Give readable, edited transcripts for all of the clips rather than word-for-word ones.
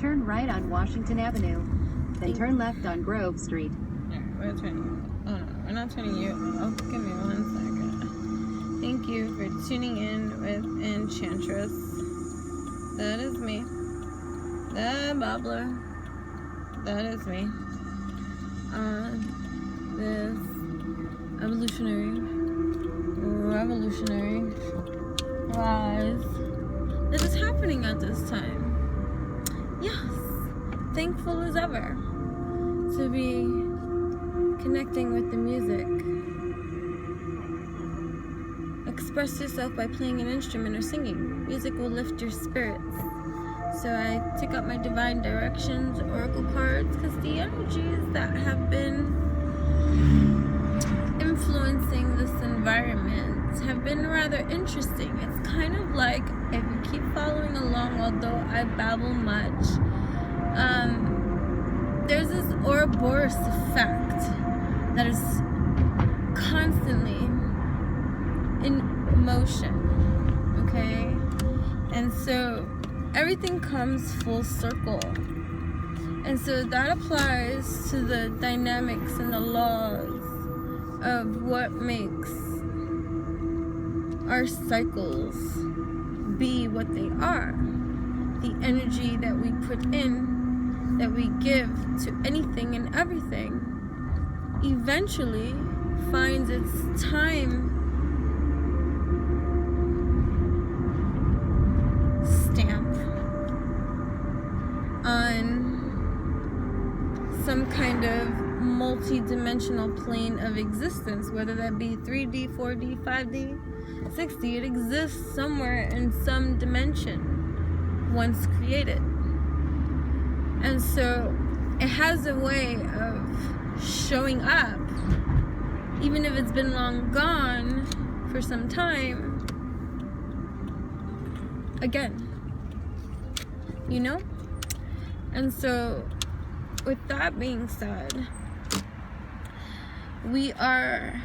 Turn right on Washington Avenue, then turn left on Grove Street. Alright, we're turning. Oh no, we're not turning you. Oh, give me 1 second. Thank you for tuning in with Enchantress. That is me. The babbler. That is me. On this revolutionary rise that is happening at this time. Yes, thankful as ever to be connecting with the music. Express yourself by playing an instrument or singing. Music will lift your spirits. So I take out my divine directions, oracle cards, because the energies that have been influencing this environment have been rather interesting. It's kind of like, if you keep following along, although I babble much, there's this Ouroboros effect that is constantly in motion, okay? And so everything comes full circle. And so that applies to the dynamics and the laws of what makes our cycles be what they are. The energy that we put in, that we give to anything and everything, eventually finds its time stamp on some kind of multi-dimensional plane of existence, whether that be 3D, 4D, 5D, 6D. It exists somewhere in some dimension once created. And so it has a way of showing up, even if it's been long gone for some time, again, you know? And so with that being said, we are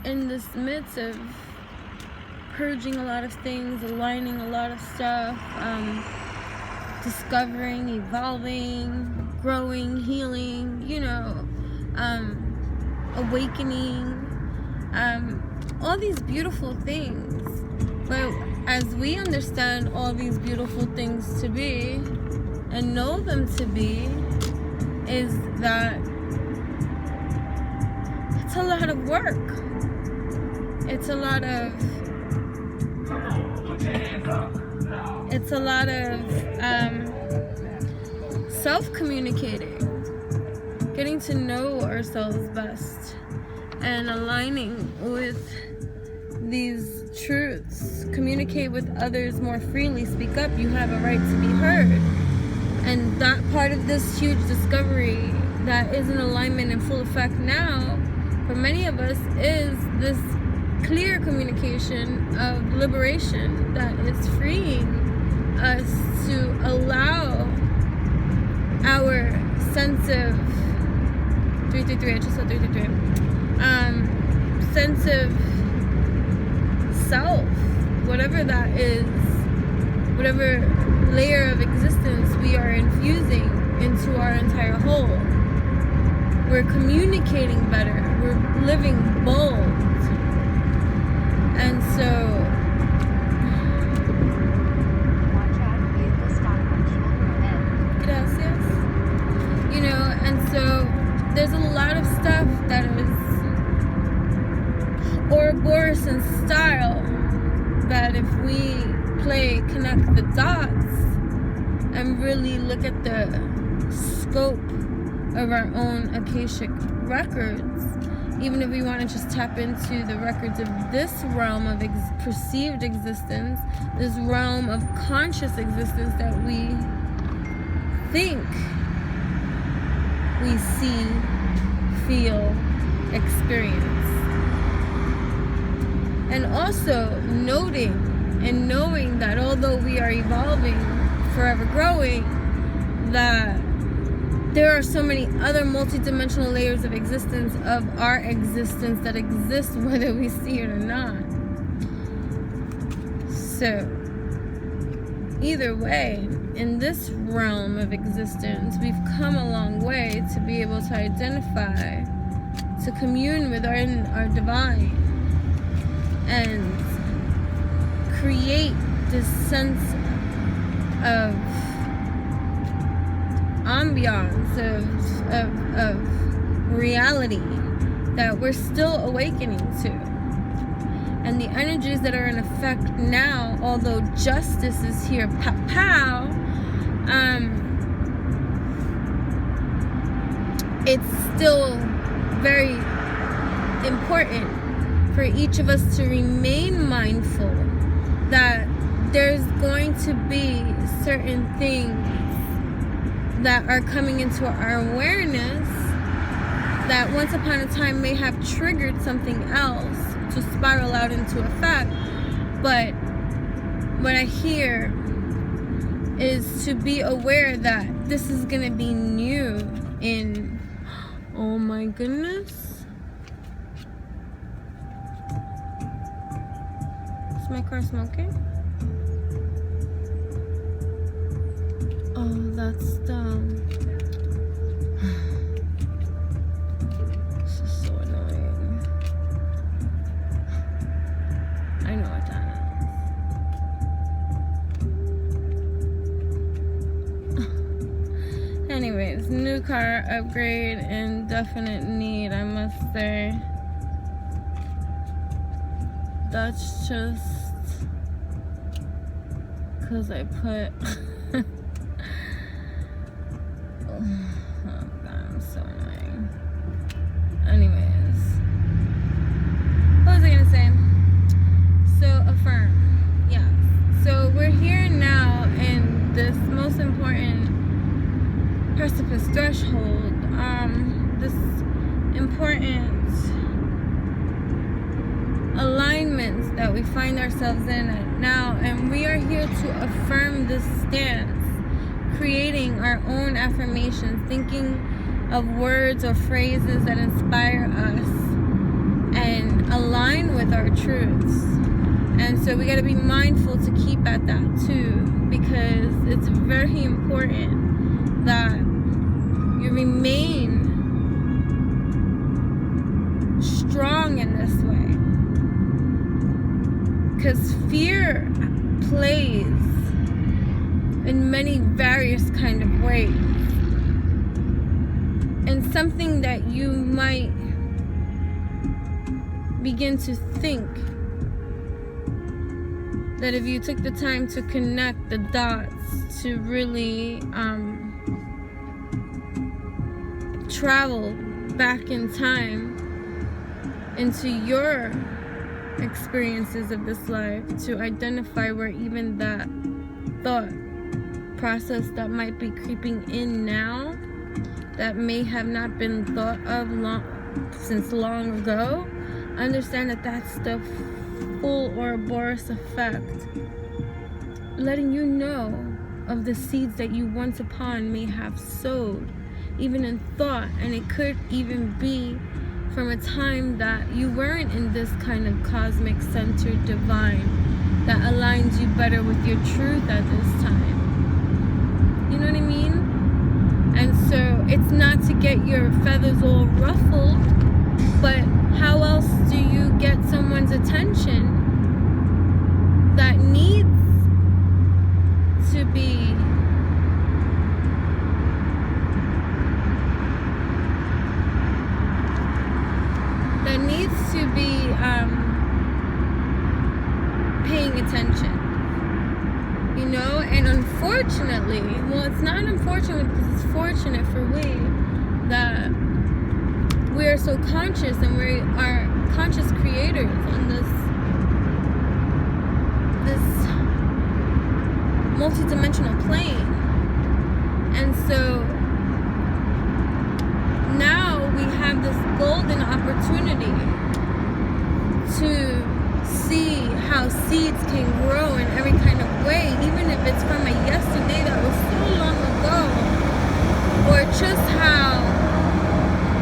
in this midst of purging a lot of things, aligning a lot of stuff, discovering, evolving, growing, healing, awakening, all these beautiful things. But as we understand all these beautiful things to be and know them to be, is that it's a lot of work. It's a lot of self-communicating, getting to know ourselves best, and aligning with these truths. Communicate with others more freely. Speak up. You have a right to be heard. And that part of this huge discovery that is in alignment and full effect now for many of us is this clear communication of liberation that is freeing us to allow our sense of 333, I just said 333, sense of self, whatever that is, whatever layer of existence we are infusing into our entire whole. We're communicating better. We're living bold. And so, Watch out, vehicle stop on shoulder ahead. gracias. And so there's a lot of stuff that is Ouroboros in style that if we connect the dots and really look at the scope of our own Akashic records, even if we want to just tap into the records of this realm of perceived existence, this realm of conscious existence that we think we see, feel, experience. And also noting and knowing that although we are evolving, forever growing, that there are so many other multidimensional layers of existence, of our existence, that exist whether we see it or not. So either way, in this realm of existence, we've come a long way to be able to identify, to commune with our divine, and create this sense of ambiance, of reality that we're still awakening to. And the energies that are in effect now, although justice is here, pow, it's still very important for each of us to remain mindful that there's going to be certain things that are coming into our awareness that once upon a time may have triggered something else to spiral out into effect. But what I hear is to be aware that this is going to be new in, oh my goodness, is my car smoking? Oh, that's dumb. This is so annoying. I know what that is. Anyways, new car upgrade in definite need, I must say. That's just because I put... Oh god, I'm so annoying. Anyways, what was I gonna say? So affirm, yeah. So we're here now in this most important precipice threshold, this important alignments that we find ourselves in at now, and we are here to affirm this stance, creating our own affirmations, thinking of words or phrases that inspire us and align with our truths. And so we got to be mindful to keep at that too, because it's very important that you remain strong in this way, because fear plays in many various kind of ways, and something that you might begin to think that if you took the time to connect the dots to really travel back in time into your experiences of this life, to identify where even that thought process that might be creeping in now, that may have not been thought of since long ago, understand that that's the full Ouroboros effect, letting you know of the seeds that you once upon may have sowed, even in thought. And it could even be from a time that you weren't in this kind of cosmic centered divine that aligns you better with your truth at this time. You know what I mean? And so it's not to get your feathers all ruffled, but how else do you get someone's attention that needs to be paying attention, you know? And unfortunately, well, it's not unfortunate because it's fortunate for that we are so conscious, and we are conscious creators on this multi-dimensional plane. And so now we have this golden opportunity to see how seeds can grow in every kind of way, even if it's from a yesterday that was so long ago, or just how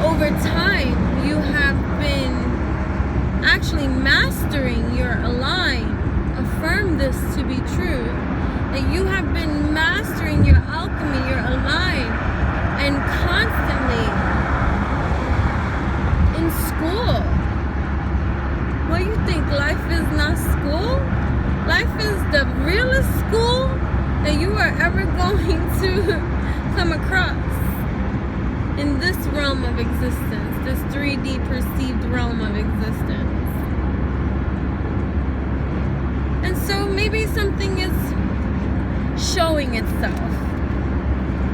over time you have been actually mastering your align. Affirm this to be true, that you have been mastering realm of existence, this 3D perceived realm of existence. And so maybe something is showing itself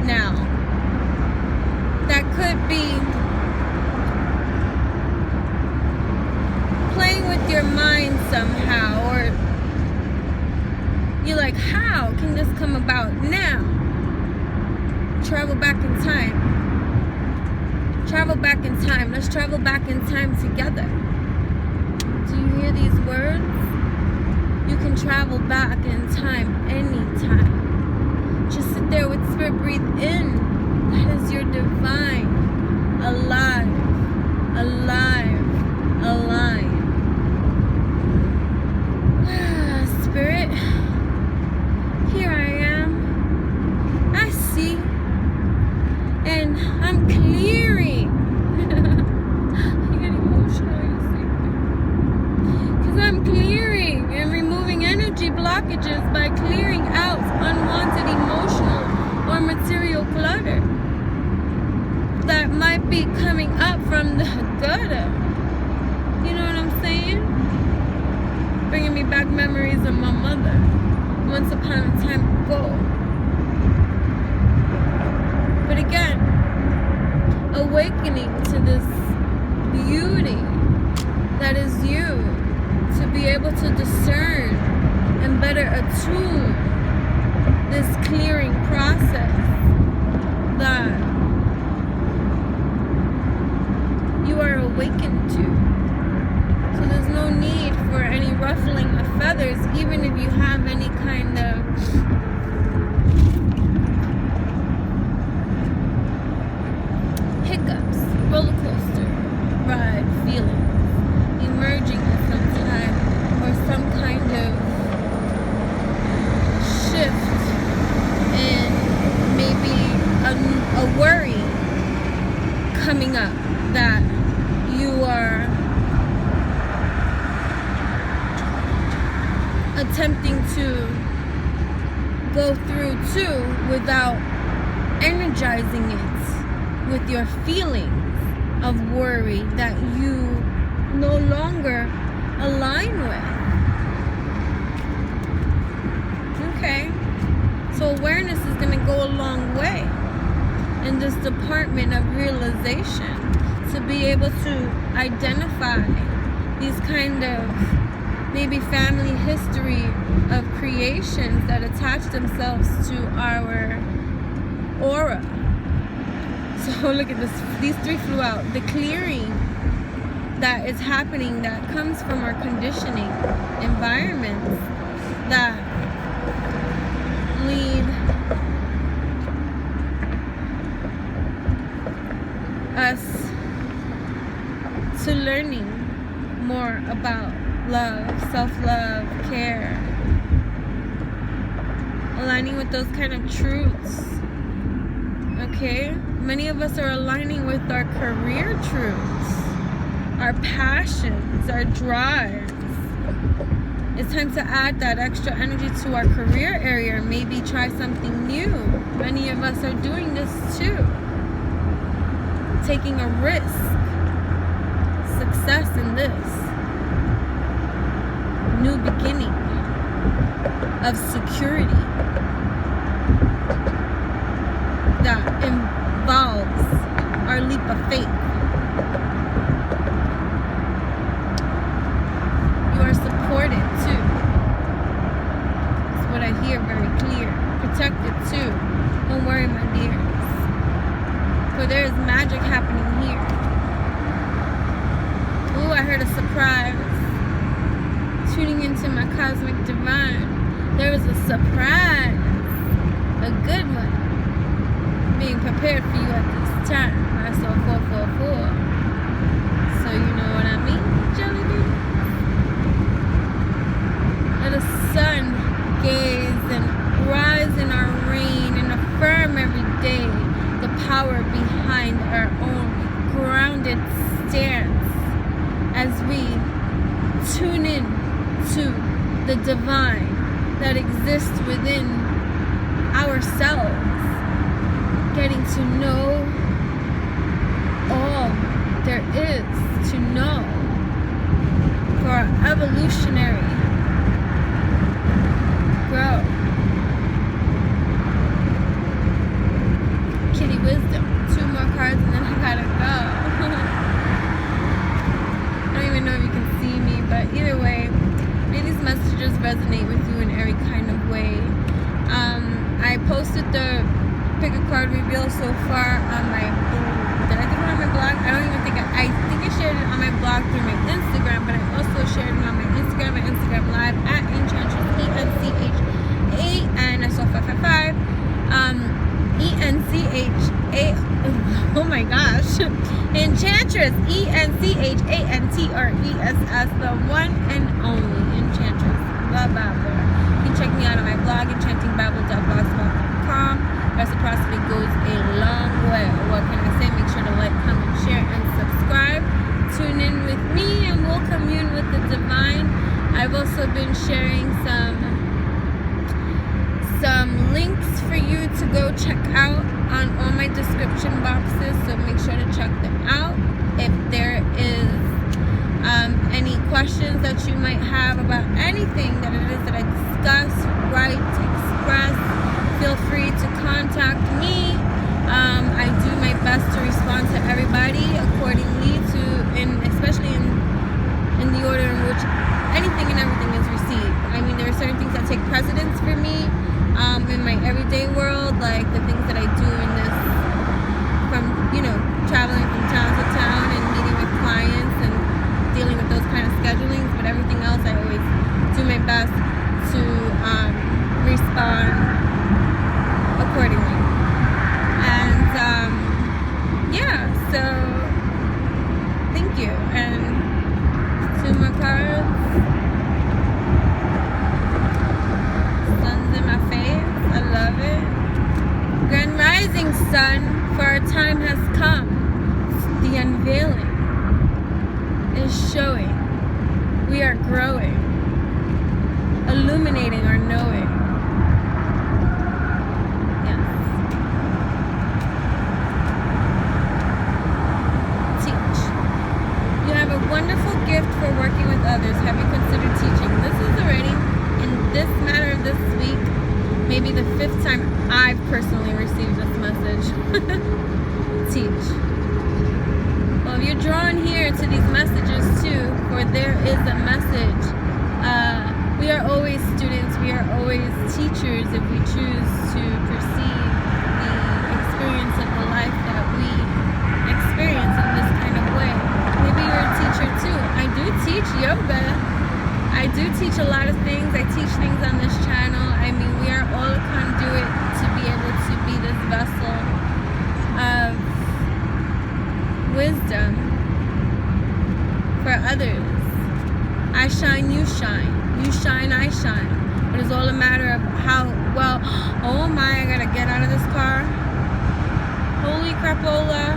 now. That could be playing with your mind somehow, or you're like, how can this come about now? Travel back in time. Travel back in time. Let's travel back in time together. Do you hear these words? You can travel back in time anytime. Just sit there with spirit, breathe in. That is your divine, alive, alive, alive. Spirit, here I am. I see. And I'm clearing. I get emotional, you see. Because I'm clearing and removing energy blockages by clearing out unwanted emotional or material clutter that might be coming up from the gutter. You know what I'm saying? Bringing me back memories of my mother once upon a time ago. But again, awakening to this beauty that is you, to be able to discern and better attune this clearing process that you are awakened to. So there's no need for any ruffling of feathers, even if you have any kind of hiccups, roller coaster ride feelings, emerging at some time, or some kind of shift in maybe a worry coming up that you are attempting to go through too without energizing it with your feelings of worry that you no longer align with. Okay, so awareness is going to go a long way in this department of realization, to be able to identify these kind of maybe family history of creations that attach themselves to our aura. So look at this, these three flew out. The clearing that is happening, that comes from our conditioning environments that lead us to learning more about love, self-love, care, aligning with those kind of truths. Okay, many of us are aligning with our career truths, our passions, our drives. It's time to add that extra energy to our career area, maybe try something new. Many of us are doing this too, taking a risk, success in this new beginning of security that involves our leap of faith. You are supported too. That's what I hear very clear. Protected too. Don't worry, my dears, for there is magic happening here. Ooh, I heard a surprise. Tuning into my cosmic divine, there is a surprise, a good one, being prepared for you at this time. I saw 444, so you know what I mean, jelly bean. Let the sun gaze and rise in our reign and affirm every day the power behind our own grounded stance as we tune in to the divine that exists within ourselves, getting to know all there is to know for our evolutionary growth. Kitty wisdom. 2 more cards and then I gotta go. I don't even know if you can see me, but either way, may these messages resonate with you in every kind of way. I posted the pick a card reveal so far on my did I do it on my blog? I don't even think I think I shared it on my blog through my Instagram, but I also shared it on my Instagram live at Enchantress ENCHA555 ENCHA oh my gosh, Enchantress ENCHANTRESS, the one and only Enchantress, the Babbler. You can check me out on my blog, enchantingbabble.blogspot.com. Reciprocity goes a long way. What can I say? Make sure to like, comment, share, and subscribe. Tune in with me and we'll commune with the divine. I've also been sharing some links for you to go check out on all my description boxes, so make sure to check them out. If there is any questions that you might have about anything that it is that I discuss, write, express, feel free to contact me. I do my best to respond to everybody accordingly especially in the order in which anything and everything is received. I mean, there are certain things that take precedence for me in my everyday world, like the things that I do in this, from, traveling from town to town and meeting with clients and dealing with those kind of schedulings, but everything else I always do my best to respond accordingly. And so thank you. And 2 more cards. Sun's in my face. I love it. Grand rising sun, for our time has come. The unveiling is showing. We are growing, illuminating our knowing. Yes. Teach. You have a wonderful gift for working with others. Have you considered teaching? This is already, in this matter of this week, maybe the 5th time I've personally received this message. Teach. Well, if you're drawn here to these messages too, for there is a message. We are always students, we are always teachers if we choose to perceive the experience of the life that we experience in this kind of way. Maybe you're a teacher too. I do teach yoga. I do teach a lot of things. I teach things on this channel. I mean, we are all a conduit to be able to be this vessel of wisdom for others. I shine, you shine. You shine, I shine. It is all a matter of how well. Oh my, I gotta get out of this car. Holy crapola.